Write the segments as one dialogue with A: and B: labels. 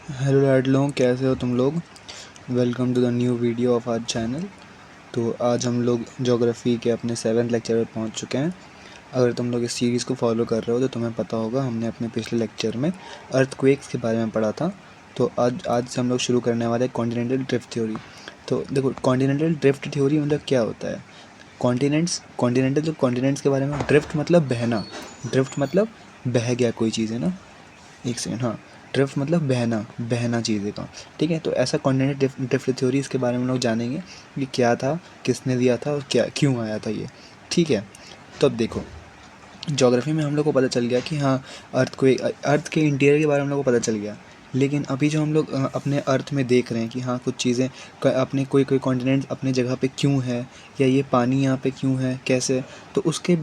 A: Hello लाडलों, कैसे हो तुम लोग। Welcome to the new video of our channel. तो आज हम लोग ज्योग्राफी के अपने 7th लेक्चर पर पहुंच चुके हैं। अगर तुम लोग इस सीरीज़ को फॉलो कर रहे हो तो तुम्हें पता होगा हमने अपने पिछले लेक्चर में अर्थक्वेक्स के बारे में पढ़ा था। तो आज से हम लोग शुरू करने वाले कॉन्टिनेंटल ड्रिफ्ट थ्योरी। तो देखो, कॉन्टिनेंटल ड्रिफ्ट थ्योरी मतलब क्या होता है। कॉन्टिनेंट्स के बारे में, ड्रिफ्ट मतलब बहना, ड्रिफ्ट मतलब बह गया कोई चीज़, है ना। एक सेकेंड, हाँ। ड्रिफ्ट मतलब बहना, बहना चीज़ें का। ठीक है, तो ऐसा कॉन्टिनेंटल ड्रिफ्ट थ्योरी, इसके बारे में हम लोग जानेंगे कि क्या था, किसने दिया था और क्या क्यों आया था ये। ठीक है, तो अब देखो, ज्योग्राफी में हम लोग को पता चल गया कि हाँ, अर्थ के इंटीरियर के बारे में हम लोग को पता चल गया। लेकिन अभी जो हम लोग अपने अर्थ में देख रहे हैं कि हाँ, कुछ चीज़ें अपने कोई कोई कॉन्टिनेंट अपने जगह पे क्यों है, या ये पानी यहाँ पे क्यों है, कैसे, तो उसके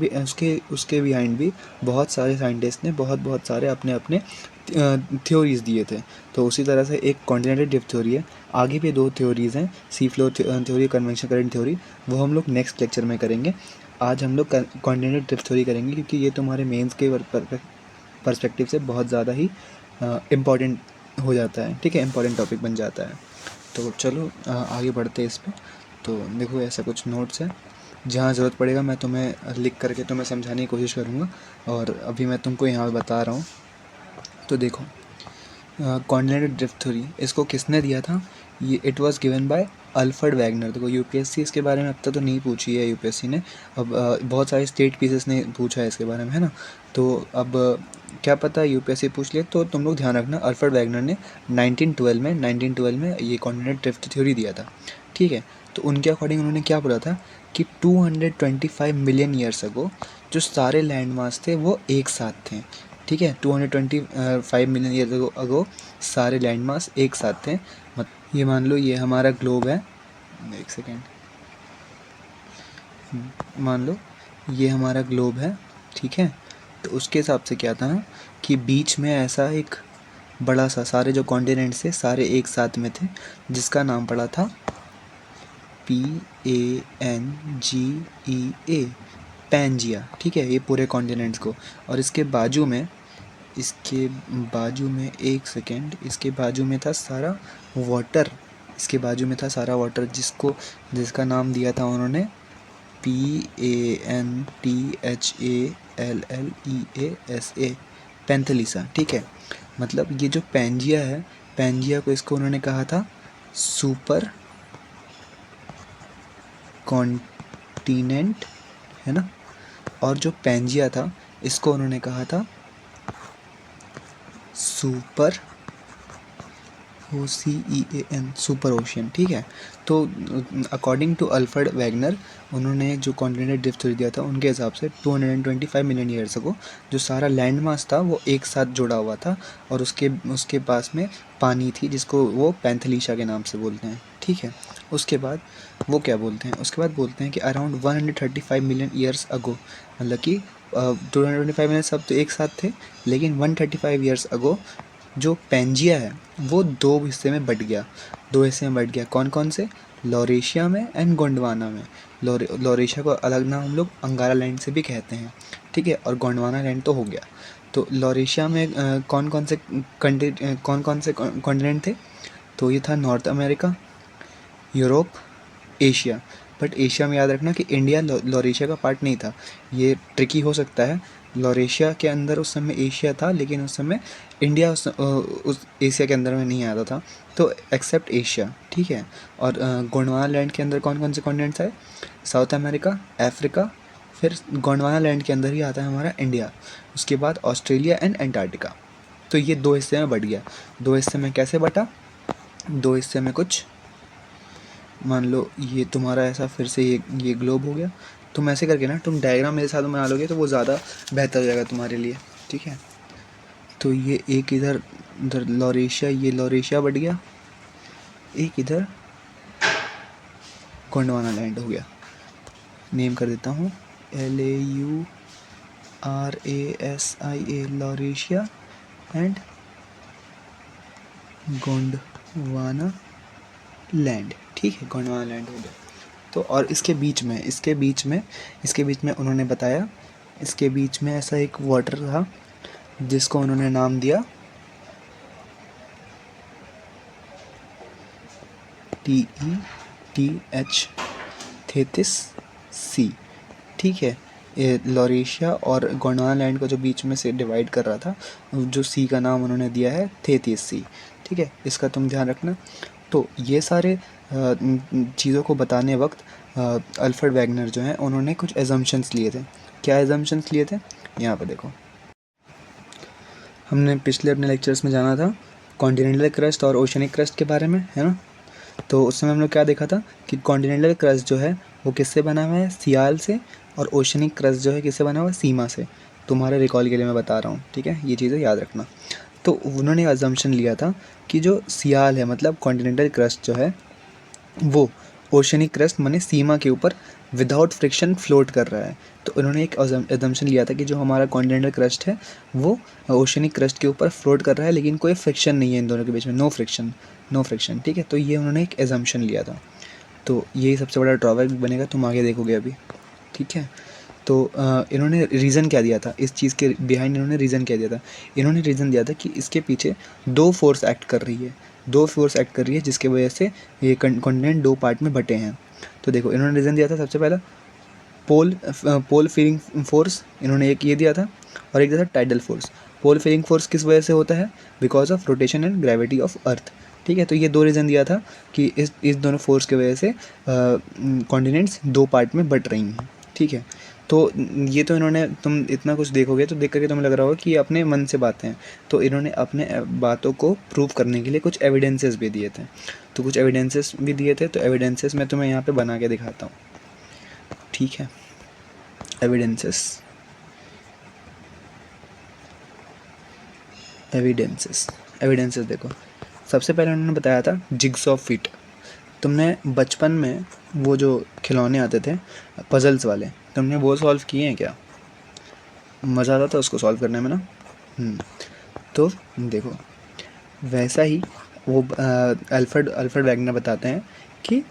A: बिहाइंड भी बहुत सारे साइंटिस्ट ने बहुत बहुत सारे अपने अपने थ्योरीज़ दिए थे। तो उसी तरह से एक कॉन्टिनेंटल ड्रिफ्ट थ्योरी है। आगे भी दो थ्योरीज़ हैं, sea floor theory, convection current theory, वो हम लोग नेक्स्ट लेक्चर में करेंगे। आज हम लोग कॉन्टिनेंटल ड्रिफ्ट थ्योरी करेंगे क्योंकि ये तुम्हारे मेंस के पर्सपेक्टिव से बहुत ज़्यादा ही इम्पॉर्टेंट हो जाता है। ठीक है, इम्पॉर्टेंट टॉपिक बन जाता है। तो चलो आगे बढ़ते हैं इस पर। तो देखो, ऐसा कुछ नोट्स है, जहाँ ज़रूरत पड़ेगा मैं तुम्हें लिख करके तुम्हें समझाने की कोशिश करूँगा, और अभी मैं तुमको यहाँ बता रहा हूँ। तो देखो, कॉन्टिनेंटल ड्रिफ्ट थ्योरी इसको किसने दिया था, ये it was given by Alfred Wegener. देखो, यूपीएससी इसके बारे में अब तक तो नहीं पूछी है यूपीएससी ने, अब बहुत सारे स्टेट पीसेस ने पूछा है इसके बारे में, है ना। तो अब क्या पता यूपीएससी पूछ ले, तो तुम लोग ध्यान रखना, अल्फ्रेड वैगनर ने 1912 में ये कॉन्टिनेंटल ड्रिफ्ट थ्योरी दिया था। ठीक है, तो उनके अकॉर्डिंग उन्होंने क्या बोला था कि 225 मिलियन ईयर्स अगो जो सारे लैंड मास थे वो एक साथ थे। ठीक है, 225 मिलियन ईयर अगो सारे लैंड मास एक साथ थे। ये मान लो ये हमारा ग्लोब है, एक सेकेंड, मान लो ये हमारा ग्लोब है। ठीक है, तो उसके हिसाब से क्या था ना कि बीच में ऐसा एक बड़ा सा, सारे जो कॉन्टिनेंट्स थे सारे एक साथ में थे, जिसका नाम पड़ा था PANGEA, पैंजिया। ठीक है, ये पूरे कॉन्टिनेंट्स को, और इसके बाजू में एक सेकेंड, इसके बाजू में था सारा वाटर, इसके बाजू में था सारा वाटर, जिसका नाम दिया था उन्होंने PANTHALLEASA, पैंथलीसा। ठीक है, मतलब ये जो पैंजिया है, पैंजिया को इसको उन्होंने कहा था सुपर कॉन्टिनेंट, है ना। और जो पैंजिया था इसको उन्होंने कहा था सुपर OCEAN, सुपर ओशियन। ठीक है, तो अकॉर्डिंग टू अल्फ्रेड वैगनर, उन्होंने जो कॉन्टिनेंटल ड्रिफ्ट थ्योरी दिया था उनके हिसाब से 225 मिलियन ईयर्स को जो सारा लैंड मास था वो एक साथ जुड़ा हुआ था, और उसके पास में पानी थी, जिसको वो पैंथलीशा के नाम से बोलते हैं। ठीक है, उसके बाद वो क्या बोलते हैं, उसके बाद बोलते हैं कि अराउंड 135 मिलियन ईयर्स अगो, मतलब कि 225 मिलियन सब तो एक साथ थे, लेकिन 135 ईयर्स अगो जो पेंजिया है वो दो हिस्से में बट गया। दो हिस्से में बट गया, कौन कौन से, लॉरेशिया में एंड गोंडवाना में। लॉरेशिया को अलग नाम हम लोग अंगारा लैंड से भी कहते हैं। ठीक है, और गोंडवाना लैंड तो हो गया। तो लॉरेशिया में कौन कौन से कॉन्टिनेंट थे, तो ये था north America, Europe, Asia. But Asia में याद रखना कि इंडिया लॉरेशिया का पार्ट नहीं था। ये ट्रिकी हो सकता है, लॉरेशिया के अंदर उस समय एशिया था, लेकिन उस समय इंडिया उस एशिया के अंदर में नहीं आता था, तो एक्सेप्ट एशिया। ठीक है, और गोंडवाना लैंड के अंदर कौन कौन से कॉन्टिनेंट्स आए, साउथ अमेरिका, अफ्रीका, फिर गोंडवाना लैंड के अंदर ही आता है हमारा इंडिया, उसके बाद ऑस्ट्रेलिया एंड एंटार्क्टिका। तो ये दो हिस्से में बट गया। दो हिस्से में कैसे बटा, दो हिस्से में कुछ, मान लो ये तुम्हारा ऐसा, फिर से ये ग्लोब हो गया। तुम ऐसे करके ना, तुम डायग्राम मेरे साथ बना लोगे तो वो ज़्यादा बेहतर हो जाएगा तुम्हारे लिए। ठीक है, तो ये एक इधर इधर लॉरेशिया, ये लॉरेशिया बढ़ गया, एक इधर गोंडवाना लैंड हो गया। नेम कर देता हूँ LAURASIA, Laurasia and Gondwana land. ठीक है, गोंडवाना लैंड हो गया। तो और इसके बीच में उन्होंने बताया, इसके बीच में ऐसा एक वाटर था जिसको उन्होंने नाम दिया TETH, थेथिस सी, ठीक है। ये लॉरेशिया और गोंडवाना लैंड को जो बीच में से डिवाइड कर रहा था, जो सी का नाम उन्होंने दिया है थेथिस सी, ठीक है, इसका तुम ध्यान रखना। तो ये सारे चीज़ों को बताने वक्त अल्फ्रेड वैगनर जो हैं उन्होंने कुछ एजम्पशंस लिए थे। क्या एजम्पशंस लिए थे, यहाँ पर देखो। हमने पिछले अपने लेक्चर्स में जाना था कॉन्टिनेंटल क्रस्ट और ओशनिक क्रस्ट के बारे में, है ना। तो उस समय हम लोग क्या देखा था कि कॉन्टिनेंटल क्रस्ट जो है वो किससे बना हुआ है, सियाल से, और ओशनिक क्रस्ट जो है किससे बना हुआ है, सीमा से। तुम्हारे रिकॉल के लिए मैं बता रहा हूँ, ठीक है, ये चीज़ें याद रखना। तो उन्होंने अजम्पशन लिया था कि जो सियाल है मतलब कॉन्टिनेंटल क्रस्ट जो है वो ओशनिक क्रस्ट माने सीमा के ऊपर विदाउट फ्रिक्शन फ्लोट कर रहा है। तो उन्होंने एक अजम्पशन लिया था कि जो हमारा कॉन्टिनेंटल क्रस्ट है वो ओशनिक क्रस्ट के ऊपर फ्लोट कर रहा है, लेकिन कोई फ्रिक्शन नहीं है इन दोनों के बीच में, नो फ्रिक्शन, नो फ्रिक्शन, ठीक है। तो ये उन्होंने एक एजम्पशन लिया था। तो यही सबसे बड़ा ड्रॉबैक बनेगा, तुम आगे देखोगे अभी, ठीक है। तो इन्होंने रीज़न क्या दिया था इस चीज़ के बिहाइंड, इन्होंने रीज़न क्या दिया था, इन्होंने रीज़न दिया था कि इसके पीछे दो फोर्स एक्ट कर रही है, दो फोर्स एक्ट कर रही है जिसके वजह से ये कॉन्टिनेंट दो पार्ट में बटे हैं। तो देखो इन्होंने रीज़न दिया था सबसे पहला पोल फीलिंग फोर्स, इन्होंने एक ये दिया था, और एक दिया था टाइडल फोर्स। पोल फीलिंग फोर्स किस वजह से होता है, because of rotation and gravity of earth, ठीक है। तो ये दो रीज़न दिया था कि इस दोनों फोर्स की वजह से कॉन्टिनेंट्स दो पार्ट में बट रही हैं, ठीक है। तो ये तो इन्होंने, तुम इतना कुछ देखोगे तो देख करके तुम्हें लग रहा होगा कि ये अपने मन से बातें हैं। तो इन्होंने अपने बातों को प्रूव करने के लिए कुछ एविडेंसेस भी दिए थे। तो कुछ एविडेंसेस भी दिए थे, तो एविडेंसेस मैं तुम्हें यहाँ पे बना के दिखाता हूँ, ठीक है। एविडेंसेस, एविडेंसेस, एविडेंसेस देखो। सबसे पहले उन्होंने बताया था जिग्सॉ फिट। तुमने बचपन में वो जो खिलौने आते थे पजल्स वाले, तुमने वो सॉल्व किए हैं क्या, मज़ा आता था उसको सॉल्व करने में ना। तो देखो वैसा ही वो अल्फ्रेड वैगनर बताते हैं कि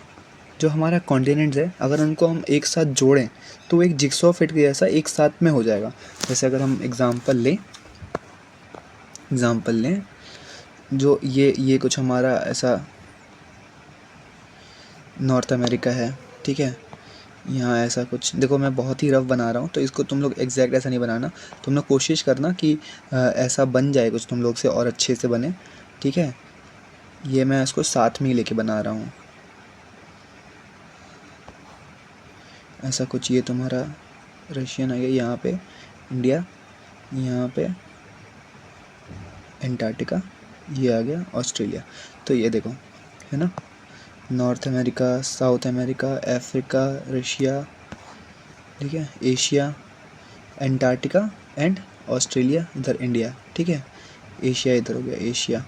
A: जो हमारा कॉन्टिनेंट्स है अगर उनको हम एक साथ जोड़ें तो एक जिक्सॉ फिट के जैसा एक साथ में हो जाएगा। जैसे अगर हम एग्ज़ाम्पल लें जो ये कुछ हमारा ऐसा नॉर्थ अमेरिका है, ठीक है। यहाँ ऐसा कुछ देखो, मैं बहुत ही रफ बना रहा हूँ तो इसको तुम लोग एग्जैक्ट ऐसा नहीं बनाना, तुम लोग कोशिश करना कि ऐसा बन जाए कुछ तुम लोग से और अच्छे से बने, ठीक है। ये मैं इसको साथ में ही लेके बना रहा हूँ, ऐसा कुछ। ये तुम्हारा रशियन आ गया, यहाँ पे इंडिया, यहाँ पे एंटार्क्टिका, ये आ गया ऑस्ट्रेलिया। तो ये देखो है ना, north America, South America, Africa, Russia, ठीक है, एशिया, एंटार्क्टिका एंड ऑस्ट्रेलिया, इधर इंडिया, ठीक है। एशिया इधर हो गया, एशिया,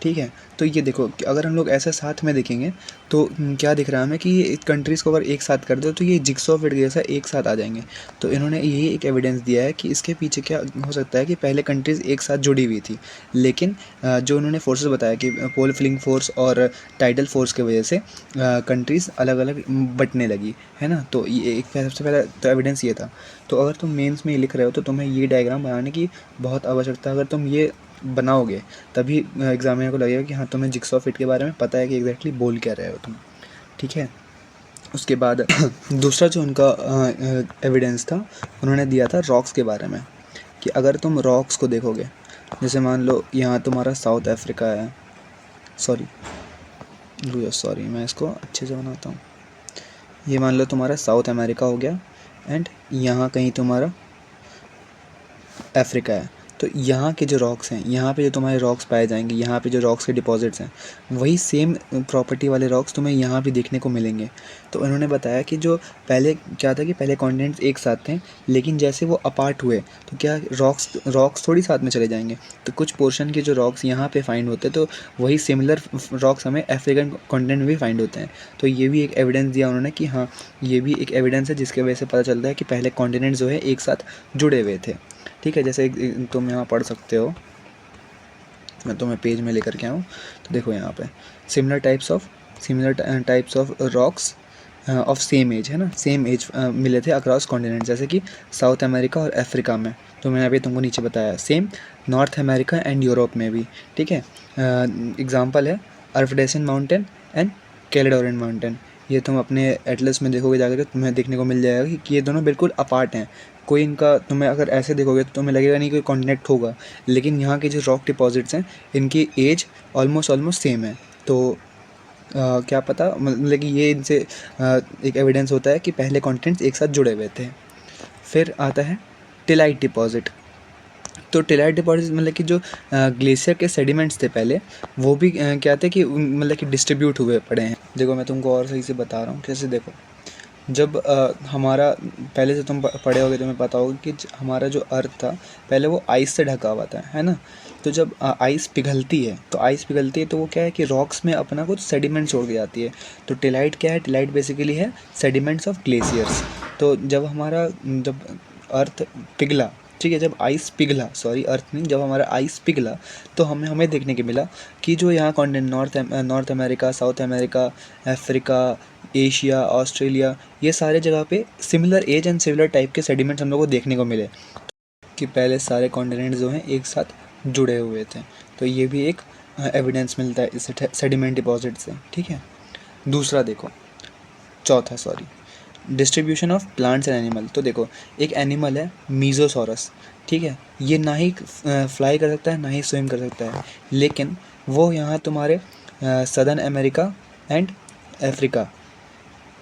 A: ठीक है। तो ये देखो कि अगर हम लोग ऐसे साथ में देखेंगे तो क्या दिख रहा है हमें कि ये कंट्रीज़ को अगर एक साथ कर दो तो ये जिक्सॉ फिट जैसा एक साथ आ जाएंगे। तो इन्होंने यही एक एविडेंस दिया है कि इसके पीछे क्या हो सकता है कि पहले कंट्रीज़ एक साथ जुड़ी हुई थी, लेकिन जो उन्होंने फोर्सेस बताया कि पोल फिलिंग फोर्स और टाइडल फोर्स की वजह से कंट्रीज़ अलग अलग बटने लगी, है ना। तो ये एक सबसे पहला तो एविडेंस ये था। तो अगर तुम मेंस में ये लिख रहे हो तो तुम्हें ये डायग्राम बनाने की बहुत आवश्यकता है। अगर तुम ये बनाओगे तभी एग्जामिनर को लगेगा कि हाँ तुम्हें जिक्सॉ फिट के बारे में पता है कि एग्जैक्टली बोल क्या रहे हो तुम, ठीक है। उसके बाद दूसरा जो उनका एविडेंस था, उन्होंने दिया था रॉक्स के बारे में, कि अगर तुम रॉक्स को देखोगे, जैसे मान लो यहाँ तुम्हारा साउथ अफ्रीका है, सॉरी मैं इसको अच्छे से बनाता हूँ। ये मान लो तुम्हारा साउथ अमेरिका हो गया एंड यहाँ कहीं तुम्हारा अफ्रीका है। तो यहाँ के जो रॉक्स हैं, यहाँ पे जो तुम्हारे रॉक्स पाए जाएंगे, यहाँ पे जो रॉक्स के डिपॉजिट्स हैं, वही सेम प्रॉपर्टी वाले रॉक्स तुम्हें यहाँ भी देखने को मिलेंगे। तो उन्होंने बताया कि जो पहले क्या था कि पहले कॉन्टिनेंट्स एक साथ थे, लेकिन जैसे वो अपार्ट हुए तो क्या रॉक्स थोड़ी साथ में चले जाएंगे। तो कुछ पोर्शन के जो रॉक्स यहाँ पे फाइंड होते हैं तो वही सिमिलर रॉक्स हमें अफ्रीकन कॉन्टिनेंट में भी फाइंड होते हैं। तो ये भी एक एविडेंस दिया उन्होंने कि हाँ ये भी एक एविडेंस है जिसकी वजह से पता चलता है कि पहले कॉन्टिनेंट जो है एक साथ जुड़े हुए थे, ठीक है। जैसे तुम यहाँ पढ़ सकते हो, मैं तुम्हें पेज में लेकर के आऊँ तो देखो यहाँ पे similar types of rocks of same age, है ना, सेम एज मिले थे अक्रॉस कॉन्टिनेंट, जैसे कि साउथ अमेरिका और अफ्रीका में। तो मैंने अभी तुमको नीचे बताया same north America and Europe में भी, ठीक है। एग्जांपल है अर्फडेसन माउंटेन एंड कैलेडोरियन माउंटेन। ये तुम अपने एटलस में देखोगे जाकर के तुम्हें देखने को मिल जाएगा कि ये दोनों बिल्कुल अपार्ट हैं। कोई इनका तुम्हें अगर ऐसे देखोगे तो तुम्हें लगेगा नहीं कोई कॉन्टेक्ट होगा, लेकिन यहाँ के जो रॉक डिपॉजिट्स हैं इनकी एज ऑलमोस्ट सेम है। तो क्या पता, मतलब कि ये इनसे एक एविडेंस होता है कि पहले कॉन्टिनेंट्स एक साथ जुड़े हुए थे। फिर आता है टिलाइट डिपॉजिट। तो टिलाइट डिपॉजिट मतलब कि जो ग्लेशियर के सेडिमेंट्स थे पहले, वो भी क्या थे कि मतलब कि डिस्ट्रीब्यूट हुए पड़े हैं। देखो मैं तुमको और सही से बता रहा हूँ कैसे। देखो जब हमारा पहले से तुम पढ़े होगे, तुम्हें पता होगा कि हमारा जो अर्थ था पहले वो आइस से ढका हुआ था, है ना। तो जब आइस पिघलती है तो वो क्या है कि रॉक्स में अपना कुछ सेडिमेंट छोड़ के जाती है। तो टिलाइट क्या है, टिलाइट बेसिकली है सेडिमेंट्स ऑफ ग्लेशियर्स। तो जब अर्थ पिघला, ठीक है, जब आइस पिघला, सॉरी अर्थ नहीं, जब हमारा आइस पिघला तो हमें देखने को मिला कि जो यहाँ continent North America, South America, Africa, Asia, Australia, ये सारे जगह पे similar age and similar type के सेडिमेंट्स हम लोग को देखने को मिले कि पहले सारे कॉन्टिनेंट जो हैं एक साथ जुड़े हुए थे। तो ये भी एक एविडेंस मिलता है इस सेडिमेंट डिपॉजिट से, ठीक है। दूसरा देखो, चौथा sorry, distribution of plants and animal. तो देखो एक एनिमल है मीजोसॉरस, ठीक है, ये ना ही फ्लाई कर सकता है ना ही स्विम कर सकता है, लेकिन वो यहाँ तुम्हारे सदर्न अमेरिका एंड अफ्रीका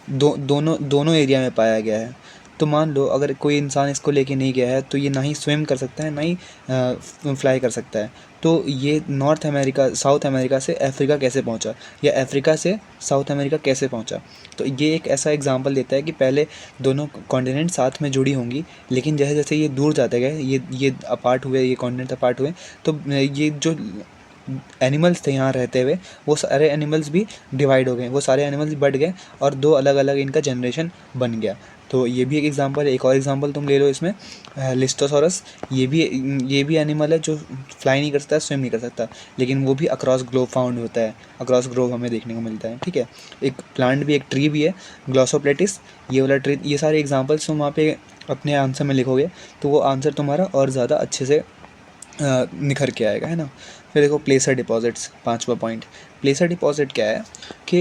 A: दोनों एरिया में पाया गया है। तो मान लो अगर कोई इंसान इसको लेके नहीं गया है तो ये ना ही स्विम कर सकता है ना ही फ्लाई कर सकता है। तो ये नॉर्थ अमेरिका, साउथ अमेरिका से अफ्रीका कैसे पहुंचा, या अफ्रीका से साउथ अमेरिका कैसे पहुंचा। तो ये एक ऐसा एग्जांपल देता है कि पहले दोनों कॉन्टिनेंट साथ में जुड़ी होंगी, लेकिन जैसे जैसे ये दूर जाते गए, ये अपार्ट हुए, ये कॉन्टिनेंट अपार्ट हुए, तो ये जो एनिमल्स थे यहाँ रहते हुए, वो सारे एनिमल्स भी डिवाइड हो गए, वो सारे एनिमल्स बढ़ गए और दो अलग अलग इनका जनरेशन बन गया। तो ये भी एक एग्जांपल है। एक और एग्जांपल तुम ले लो इसमें, लिस्टोसॉरस। ये भी एनिमल है जो फ्लाई नहीं कर सकता, स्विम नहीं कर सकता, लेकिन वो भी अक्रॉस ग्लोब फाउंड होता है, अक्रॉस ग्लोब हमें देखने को मिलता है, ठीक है। एक प्लांट भी, एक ट्री भी है, ग्लॉसोप्लेटिस, ये वाला ट्री। ये सारे एग्जाम्पल्स तुम वहाँ पे अपने आंसर में लिखोगे तो वो आंसर तुम्हारा और ज़्यादा अच्छे से निखर के आएगा, है ना। फिर देखो प्लेसर डिपॉजिट्स, पांचवा पॉइंट। प्लेसर डिपॉजिट क्या है कि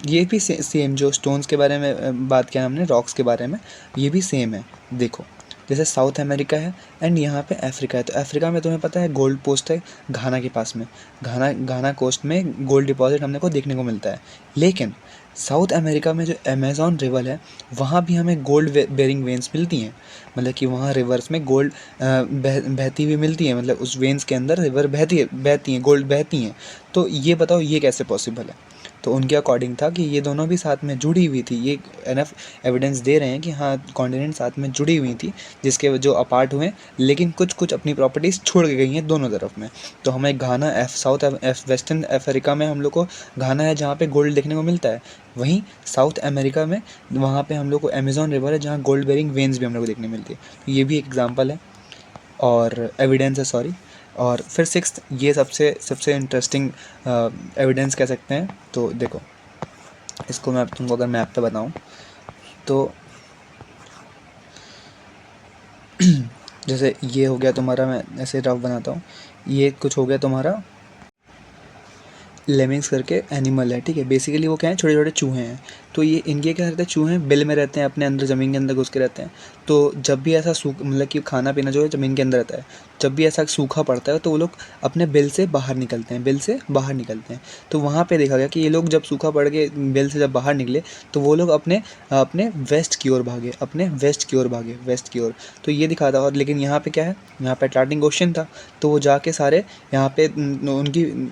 A: ये भी सेम जो स्टोन्स के बारे में बात किया हमने, रॉक्स के बारे में, ये भी सेम है। देखो जैसे साउथ अमेरिका है एंड यहाँ पे अफ्रीका है। तो अफ्रीका में तुम्हें पता है गोल्ड पोस्ट है घाना के पास में, घाना कोस्ट में गोल्ड डिपॉजिट हमने को देखने को मिलता है। लेकिन साउथ अमेरिका में जो अमेज़न रिवर है वहाँ भी हमें गोल्ड बेरिंग वेन्स मिलती हैं, मतलब कि वहाँ रिवर्स में गोल्ड बहती हुई मिलती है, मतलब उस वेन्स के अंदर रिवर बहती हैं, गोल्ड बहती हैं। तो ये बताओ ये कैसे पॉसिबल है। तो उनके अकॉर्डिंग था कि ये दोनों भी साथ में जुड़ी हुई थी। ये एनफ एविडेंस दे रहे हैं कि हाँ कॉन्टिनेंट साथ में जुड़ी हुई थी, जिसके जो अपार्ट हुए, लेकिन कुछ कुछ अपनी प्रॉपर्टीज़ छोड़ के गई हैं दोनों तरफ में। तो हमें घाना वेस्टर्न अफ्रीका में हम लोग को घाना है जहाँ पे गोल्ड देखने को मिलता है, वहीं साउथ अमेरिका में वहाँ पे हम लोग को अमेज़न रिवर है जहाँ गोल्ड बेरिंग वेन्स भी हम लोग को देखने मिलती है। तो ये भी एक एग्जाम्पल है और एविडेंस है, सॉरी। और फिर सिक्स्थ, ये सबसे इंटरेस्टिंग एविडेंस कह सकते हैं। तो देखो इसको मैं तुमको अगर मैप पे बताऊं तो जैसे ये हो गया तुम्हारा, मैं ऐसे रफ बनाता हूँ, ये कुछ हो गया तुम्हारा लेमिंग्स करके एनिमल है, ठीक है। बेसिकली वो क्या है, छोटे छोटे चूहे हैं। तो ये इनके क्या रहते हैं, चूहे बिल में रहते हैं, अपने अंदर ज़मीन के अंदर घुस के रहते हैं। तो जब भी ऐसा मतलब कि खाना पीना जो है ज़मीन के अंदर रहता है, जब भी ऐसा सूखा पड़ता है तो वो लोग अपने बिल से बाहर निकलते हैं, तो वहाँ पे देखा गया कि ये लोग जब सूखा पड़ के बिल से जब बाहर निकले तो वो लोग अपने अपने वेस्ट की ओर भागे, वेस्ट की ओर। तो ये दिखा था। और लेकिन यहाँ पे क्या है, यहाँ पे अटलांटिक ओशन था, तो वो जाके सारे यहाँ पे उनकी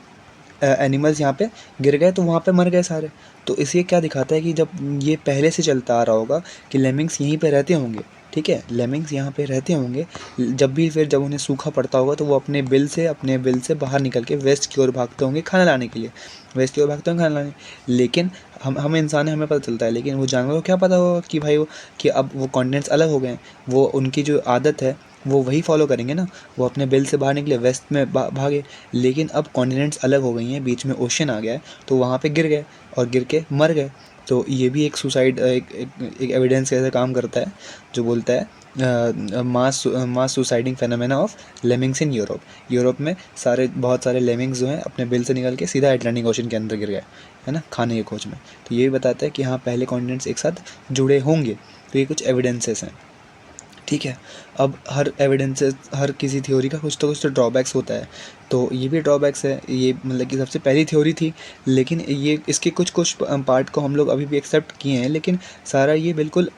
A: एनिमल्स यहाँ पे गिर गए, तो वहाँ पे मर गए सारे। तो इसे क्या दिखाता है कि जब ये पहले से चलता आ रहा होगा कि लेमिंग्स यहीं पे रहते होंगे, ठीक है, लेमिंग्स यहाँ पे रहते होंगे। जब उन्हें सूखा पड़ता होगा तो वो अपने बिल से बाहर निकल के वेस्ट की ओर भागते होंगे खाना लाने के लिए, वेस्ट की ओर भागते होंगे खाना लाने। लेकिन हम इंसान हैं, हमें पता चलता है, लेकिन वो जानवरों को क्या पता होगा कि भाई कि अब वो कॉन्टिनेंट्स अलग हो गए हैं। वो उनकी जो आदत है वो वही फॉलो करेंगे ना, वो अपने बिल से बाहर निकले, वेस्ट में भागे। लेकिन अब कॉन्टिनेंट्स अलग हो गई हैं, बीच में ओशन आ गया है, तो वहाँ पे गिर गए और गिर के मर गए। तो ये भी एक सुसाइड एक एविडेंस कैसे काम करता है, जो बोलता है mass suiciding phenomena of lemmings in Europe. Europe में बहुत सारे लेमिंग्स जो हैं अपने बिल से निकल के सीधा अटलांटिक ओशन के अंदर गिर गए, है ना, खाने की खोज में। तो ये भी बताता है कि हाँ पहले कॉन्टिनेंट्स एक साथ जुड़े होंगे। तो ये कुछ एविडेंसेस हैं, ठीक है। अब हर एविडेंसेस, हर किसी थ्योरी का कुछ तो ड्रॉबैक्स होता है। तो ये भी ड्रॉबैक्स है, ये मतलब कि सबसे पहली थ्योरी थी, लेकिन ये इसके कुछ कुछ पार्ट को हम लोग अभी भी एक्सेप्ट किए हैं, लेकिन सारा ये बिल्कुल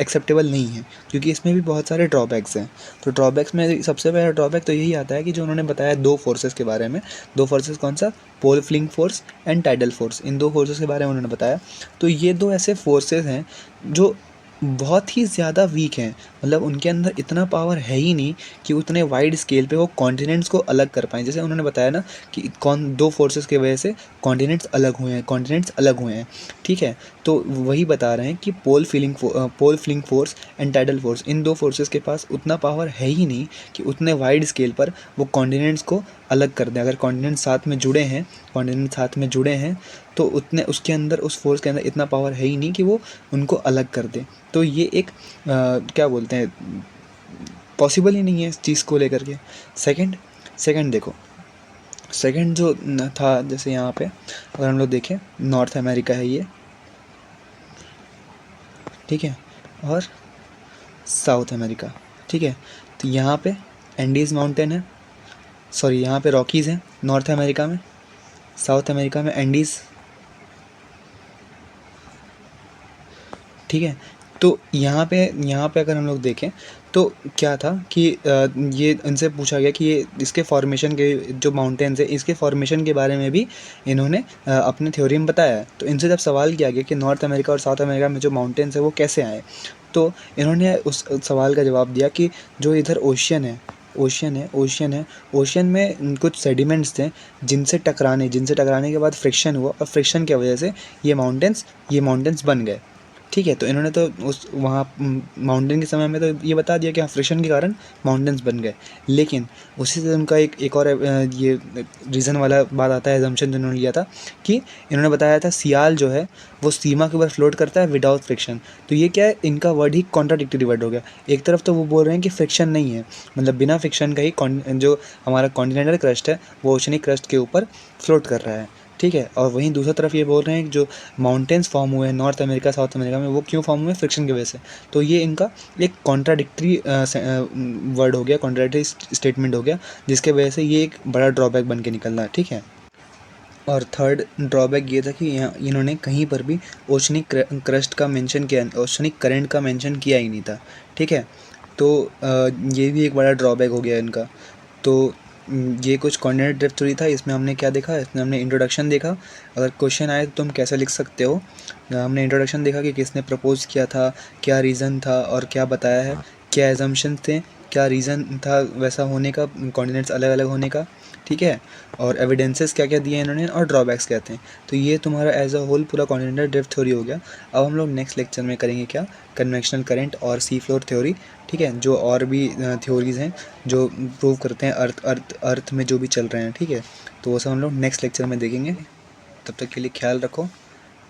A: एक्सेप्टेबल नहीं है, क्योंकि इसमें भी बहुत सारे ड्रॉबैक्स हैं। तो ड्रॉबैक्स में सबसे पहला ड्रॉबैक तो यही आता है कि जो उन्होंने बताया दो फोर्सेस के बारे में। दो फोर्सेस कौन सा? Pole fleeing force and tidal force. इन दो फोर्सेस के बारे में उन्होंने बताया। तो ये दो ऐसे फोर्सेस हैं जो बहुत ही ज़्यादा वीक हैं, मतलब उनके अंदर इतना पावर है ही नहीं कि उतने वाइड स्केल पे वो कॉन्टिनेंट्स को अलग कर पाएँ। जैसे उन्होंने बताया ना कि दो फोर्सेस की वजह से कॉन्टिनेंट्स अलग हुए हैं, ठीक है। तो वही बता रहे हैं कि pole fleeing force and tidal force, इन दो फोर्सेस के पास उतना पावर है ही नहीं कि उतने वाइड स्केल पर वो कॉन्टिनेंट्स को अलग कर दें। अगर कॉन्टिनेंट्स साथ में जुड़े हैं तो उतने उसके अंदर, उस फोर्स के अंदर इतना पावर है ही नहीं कि वो उनको अलग कर दे। तो ये एक क्या बोलते हैं, पॉसिबल ही नहीं है इस चीज़ को लेकर के। सेकंड देखो, सेकंड जो था, जैसे यहाँ पे अगर हम लोग देखें, नॉर्थ अमेरिका है ये, ठीक है, और साउथ अमेरिका, ठीक है। तो यहाँ पे एंडीज़ माउंटेन है, सॉरी यहाँ पे रॉकीज़ हैं नॉर्थ अमेरिका में, साउथ अमेरिका में एंडीज़, ठीक है। तो यहाँ पे अगर हम लोग देखें तो क्या था कि ये इनसे पूछा गया कि ये इसके फॉर्मेशन के जो माउंटेन्स है, इसके फॉर्मेशन के बारे में भी इन्होंने अपने थ्योरी में बताया है। तो इनसे जब सवाल किया गया कि नॉर्थ अमेरिका और साउथ अमेरिका में जो माउंटेन्स है वो कैसे आए, तो इन्होंने उस सवाल का जवाब दिया कि जो इधर ओशियन में कुछ सेडिमेंट्स थे जिनसे टकराने के बाद फ्रिक्शन हुआ, और फ्रिक्शन की वजह से ये माउंटेन्स बन गए, ठीक है। तो इन्होंने तो उस वहाँ माउंटेन के समय में तो ये बता दिया कि हाँ फ्रिक्शन के कारण माउंटेन्स बन गए, लेकिन उसी से उनका एक और ये रीज़न वाला बात आता है, एजम्पशन जो इन्होंने लिया था कि इन्होंने बताया था सियाल जो है वो सीमा के ऊपर फ्लोट करता है विदाउट फ्रिक्शन। तो ये क्या है, इनका वर्ड ही कॉन्ट्राडिक्टरी वर्ड हो गया। एक तरफ तो वो बोल रहे हैं कि फ्रिक्शन नहीं है, मतलब बिना फ्रिक्शन का ही जो हमारा कॉन्टिनेंटल क्रस्ट है वो ओशनिक क्रस्ट के ऊपर फ्लोट कर रहा है, ठीक है। और वहीं दूसरी तरफ ये बोल रहे हैं कि जो माउंटेन्स फॉर्म हुए हैं नॉर्थ अमेरिका साउथ अमेरिका में, वो क्यों फॉर्म हुए? फ्रिक्शन की वजह से। तो ये इनका एक कॉन्ट्राडिक्टरी वर्ड हो गया, कॉन्ट्राडिक्टरी स्टेटमेंट हो गया, जिसके वजह से ये एक बड़ा ड्रॉबैक बन के निकल रहा है, ठीक है। और थर्ड ड्रॉबैक ये था कि यहाँ इन्होंने कहीं पर भी ओशनिक क्रस्ट का मेंशन किया, ओशनिक करंट का मेंशन किया ही नहीं था, ठीक है। तो ये भी एक बड़ा ड्रॉबैक हो गया इनका। तो ये कुछ कॉर्डिनेट ड्रिफ्ट थ्योरी था। इसमें हमने क्या देखा, इसमें हमने इंट्रोडक्शन देखा। अगर क्वेश्चन आए तो तुम कैसे लिख सकते हो, हमने इंट्रोडक्शन देखा कि किसने प्रपोज किया था, क्या रीज़न था और क्या बताया है, क्या एजम्पशन थे, क्या रीज़न था वैसा होने का, कॉर्डिनेट्स अलग अलग होने का, ठीक है। और एविडेंसेस क्या क्या दिए इन्होंने, और ड्रॉबैक्स क्या थे। तो ये तुम्हारा एज अ होल पूरा कॉन्टिनेंटल ड्रिफ्ट थ्योरी हो गया। अब हम लोग नेक्स्ट लेक्चर में करेंगे क्या, कन्वेक्शनल करंट और सी फ्लोर थ्योरी, ठीक है। जो और भी थ्योरीज़ हैं जो प्रूव करते हैं अर्थ में जो भी चल रहे हैं, ठीक है। तो वो सब हम लोग नेक्स्ट लेक्चर में देखेंगे। तब तक के लिए ख्याल रखो,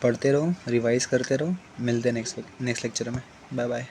A: पढ़ते रहो, रिवाइज़ करते रहो। मिलते हैं नेक्स्ट लेक्चर में। Bye bye.